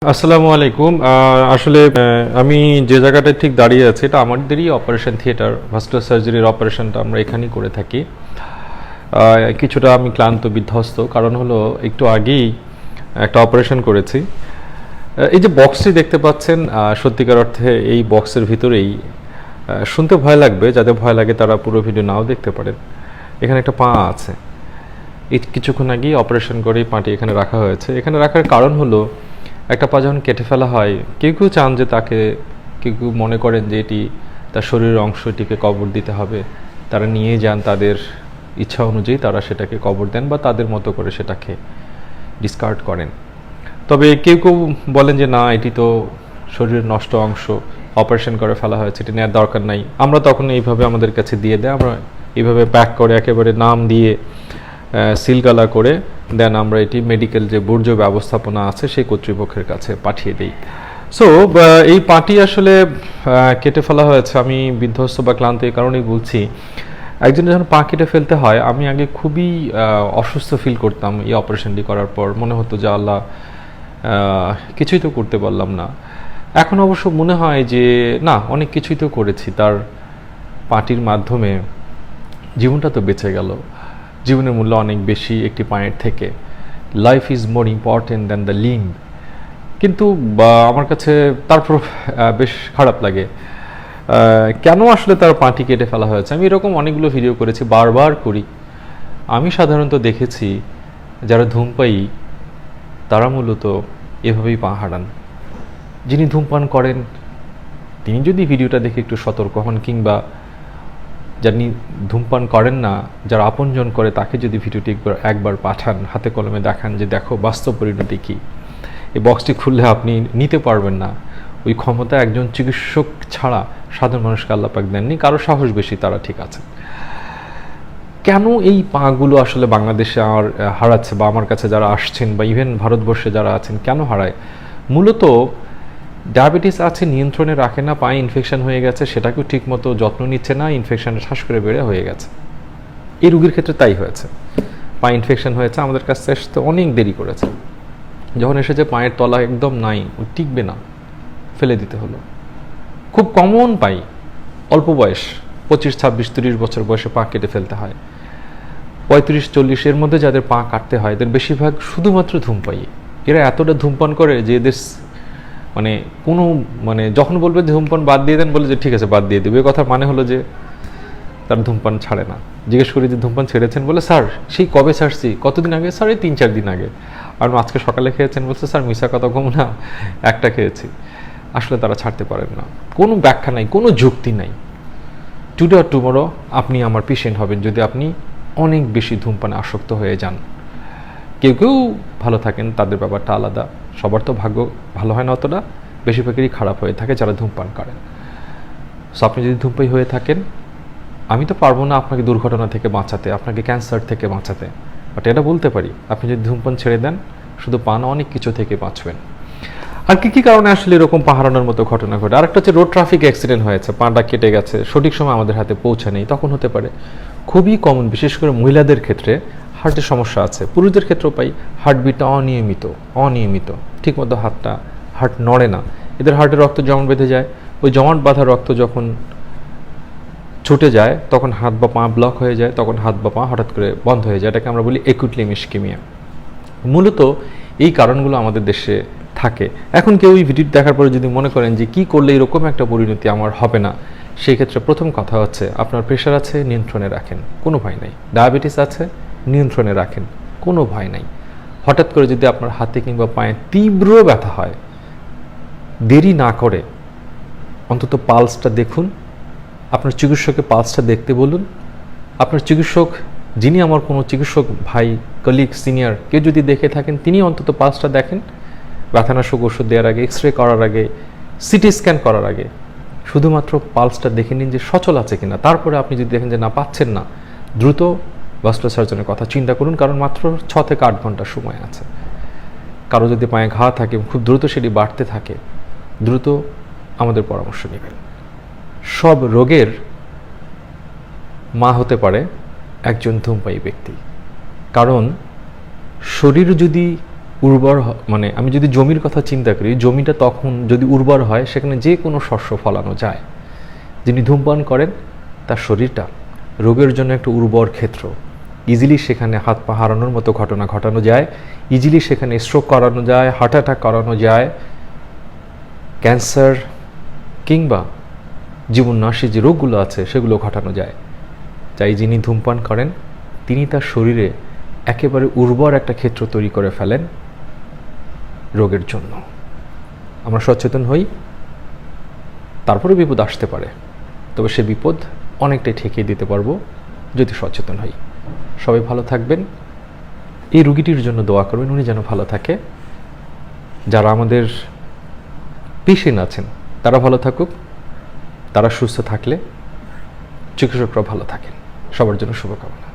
আসসালামু আলাইকুম। আসলে আমি যে জায়গাটায় ঠিক দাঁড়িয়ে আছি এটা আমাদেরই অপারেশন থিয়েটার, ভাস্কুলার সার্জারির অপারেশনটা আমরা এখানেই করে থাকি। কিছুটা আমি ক্লান্ত বিধ্বস্ত, কারণ হলো একটু আগেই একটা অপারেশন করেছি। এই যে বক্সটি দেখতে পাচ্ছেন, সত্যিকার অর্থে এই বক্সের ভিতরেই শুনতে ভয় লাগবে, যাদের ভয় লাগে তারা পুরো ভিডিও নাও দেখতে পারেন। এখানে একটা পা আছে, এই কিছুক্ষণ আগেই অপারেশন করে পাটি এখানে রাখা হয়েছে। এখানে রাখার কারণ হলো একটা পা যখন কেটে ফেলা হয়, কেউ কেউ চান যে তাকে, কেউ কেউ মনে করেন যে এটি তার শরীরের অংশটিকে কবর দিতে হবে, তারা নিয়ে যান তাদের ইচ্ছা অনুযায়ী, তারা সেটাকে কবর দেন বা তাদের মতো করে সেটাকে ডিসকার্ড করেন। তবে কেউ কেউ বলেন যে না, এটি তো শরীরের নষ্ট অংশ, অপারেশন করে ফেলা হয়েছে, এটি নেওয়ার দরকার নাই। আমরা তখন এইভাবে আমাদের কাছে দিয়ে দেয়, আমরা এইভাবে প্যাক করে একেবারে নাম দিয়ে সিলগালা করে দেন আমরা এটি মেডিকেল যে বর্জ্য ব্যবস্থাপনা আছে সেই কর্তৃপক্ষের কাছে পাঠিয়ে দিই। সো এই পাটি আসলে কেটে ফেলা হয়েছে। আমি বিধ্বস্ত বা ক্লান্ত এই কারণেই বলছি, একজনের যখন পা কেটে ফেলতে হয়, আমি আগে খুবই অসুস্থ ফিল করতাম। এই অপারেশনটি করার পর মনে হতো যে আল্লাহ, কিছুই তো করতে পারলাম না। এখন অবশ্য মনে হয় যে না, অনেক কিছুই তো করেছি, তার পাটির মাধ্যমে জীবনটা তো বেঁচে গেল। জীবনের মূল্য অনেক বেশি একটি পায়ের থেকে। Life is more important than the limb. কিন্তু আমার কাছে তারপর বেশ খারাপ লাগে, কেন আসলে তার পাটি কেটে ফেলা হয়েছে। আমি এরকম অনেকগুলো ভিডিও করেছি, বারবার করি। আমি সাধারণত দেখেছি যারা ধূমপায়ী তারা মূলত এভাবেই পা হারান। যিনি ধূমপান করেন তিনি যদি ভিডিওটা দেখে একটু সতর্ক হন, কিংবা যিনি ধূমপান করেন না, যারা আপনজন করে, তাকে যদি ভিডিওটি একবার পাঠান, হাতে কলমে দেখান যে দেখো বাস্তব পরিণতি কী। এই বক্সটি খুললে আপনি নিতে পারবেন না। ওই ক্ষমতা একজন চিকিৎসক ছাড়া সাধারণ মানুষকে আল্লাহ পাক দেননি। কারো সাহস বেশি, তারা ঠিক আছে। কেন এই পাগুলো আসলে বাংলাদেশে হারাচ্ছে, বা আমার কাছে যারা আসছেন বা ইভেন ভারতবর্ষে যারা আছেন কেন হারায়? মূলত ডায়াবেটিস আছে, নিয়ন্ত্রণে রাখে না, পায়ে ইনফেকশন হয়ে গেছে, সেটাকেও ঠিকমতো যত্ন নিচ্ছে না, ইনফেকশনে শ্বাস করে বেড়ে হয়ে গেছে। এই রোগীর ক্ষেত্রে তাই হয়েছে, পায়ে ইনফেকশন হয়েছে, আমাদের কাছে আসতে অনেক দেরি করেছে। যখন এসেছে পায়ের তলা একদম নাই, ও টিকবে না, ফেলে দিতে হলো। খুব কমন পাই, অল্প বয়স 25, 26, 30 বছর বয়সে পা কেটে ফেলতে হয়। 35, 40 এর মধ্যে যাদের পা কাটতে হয় এদের বেশিরভাগ শুধুমাত্র ধূমপায়ী। এরা এতটা ধূমপান করে যে এদের যখন বলবে ধূমপান বাদ দিয়ে দেন, বলে যে ঠিক আছে বাদ দিয়ে দেবে। কথার মানে হলো যে তার ধূমপান ছাড়ে না। জিজ্ঞেস করি যে ধূমপান ছেড়েছেন, বলে স্যার সেই কবে ছাড়ছি, কতদিন আগে? স্যার এই 3-4 দিন আগে। আর আজকে সকালে খেয়েছেন, বলছে স্যার মিশা কথা কম না, একটা খেয়েছি। আসলে তারা ছাড়তে পারেন না, কোনো ব্যাখ্যা নাই, কোনো যুক্তি নাই। টুডে অর টুমোরো আপনি আমার পেশেন্ট হবেন যদি আপনি অনেক বেশি ধূমপানে আসক্ত হয়ে যান। কেউ কেউ ভালো থাকেন, তাদের ব্যাপারটা আলাদা। সবার তো ভাগ্য ভালো হয় না অতটা, বেশিরভাগেরই খারাপ হয়ে থাকে যারা ধূমপান করেন। সো আপনি যদি ধূমপায়ী হয়ে থাকেন, আমি তো পারবো না আপনাকে দুর্ঘটনা থেকে বাঁচাতে, আপনাকে ক্যান্সার থেকে বাঁচাতে, বাট এটা বলতে পারি আপনি যদি ধূমপান ছেড়ে দেন, শুধু পান অনেক কিছু থেকে বাঁচবেন। আর কী কারণে আসলে এরকম পা হারানোর মতো ঘটনা ঘটে? আরেকটা হচ্ছে রোড ট্রাফিক অ্যাক্সিডেন্ট হয়েছে, পাটা কেটে গেছে, সঠিক সময় আমাদের হাতে পৌঁছে নেই, তখন হতে পারে। খুবই কমন, বিশেষ করে মহিলাদের ক্ষেত্রে হার্টের সমস্যা আছে। পুরুষদের ক্ষেত্রেও পাই, হার্টবিটটা অনিয়মিত, ঠিকমতো হার্ট নড়ে না। এদের হার্টের রক্ত জমাট বেঁধে যায়, ওই জমাট বাঁধা রক্ত যখন ছুটে যায় তখন হাত বা পা ব্লক হয়ে যায়, তখন হাত বা পা হঠাৎ করে বন্ধ হয়ে যায়। এটাকে আমরা বলি অ্যাকুট লিম্ব ইসকেমিয়া। মূলত এই কারণগুলো আমাদের দেশে থাকে। এখন কেউ এই ভিডিও দেখার পরে যদি মনে করেন যে কি করলে এরকম একটা পরিণতি আমার হবে না, সেই ক্ষেত্রে প্রথম কথা হচ্ছে আপনার প্রেশার আছে, নিয়ন্ত্রণে রাখেন, কোনো ভয় নাই। ডায়াবেটিস আছে, নিয়ন্ত্রণে রাখেন, কোনো ভয় নাই। হঠাৎ করে যদি আপনার হাতে কিংবা পায়ে তীব্র ব্যথা হয়, দেরি না করে অন্তত পালসটা দেখুন, আপনার চিকিৎসককে পালসটা দেখতে বলুন। আপনার চিকিৎসক, যিনি আমার কোনো চিকিৎসক ভাই, কলিগ, সিনিয়র কেউ যদি দেখে থাকেন, তিনি অন্তত পালসটা দেখেন। ব্যথানাশক ওষুধ দেওয়ার আগে, এক্সরে করার আগে, সিটি স্ক্যান করার আগে শুধুমাত্র পালসটা দেখে নিন যে সচল আছে কিনা। তারপরে আপনি যদি দেখেন যে না, পাচ্ছেন না, দ্রুত ভাস্কুলার সার্জনের কথা চিন্তা করুন, কারণ মাত্র 6 থেকে 8 ঘন্টা সময় আছে। কারো যদি পায়ে ঘা থাকে, খুব দ্রুত সেটি বাড়তে থাকে, দ্রুত আমাদের পরামর্শ নেবেন। সব রোগের মা হতে পারে একজন ধূমপায়ী ব্যক্তি, কারণ শরীর যদি মানে আমি যদি জমির কথা চিন্তা করি, জমিটা তখন যদি উর্বর হয় সেখানে যে কোনো শস্য ফলানো যায়। যিনি ধূমপান করেন তার শরীরটা রোগের জন্য একটা উর্বর ক্ষেত্র, ইজিলি সেখানে হাত পা হারানোর মতো ঘটনা ঘটানো যায়, ইজিলি সেখানে স্ট্রোক করানো যায়, হার্ট অ্যাটাক করানো যায়, ক্যান্সার কিংবা জীবননাশী যে রোগগুলো আছে সেগুলো ঘটানো যায়। তাই যিনি ধূমপান করেন তিনি তার শরীরে একেবারে উর্বর একটা ক্ষেত্র তৈরি করে ফেলেন রোগের জন্য। আমরা সচেতন হই, তারপরে বিপদ আসতে পারে, তবে সে বিপদ অনেকটাই ঠেকিয়ে দিতে পারবো যদি সচেতন হই। সবাই ভালো থাকবেন, এই রুগীটির জন্য দোয়া করবেন, উনি যেন ভালো থাকে। যারা আমাদের পেশেন্ট আছেন তারা ভালো থাকুক, তারা সুস্থ থাকলে চিকিৎসকরা ভালো থাকেন। সবার জন্য শুভকামনা।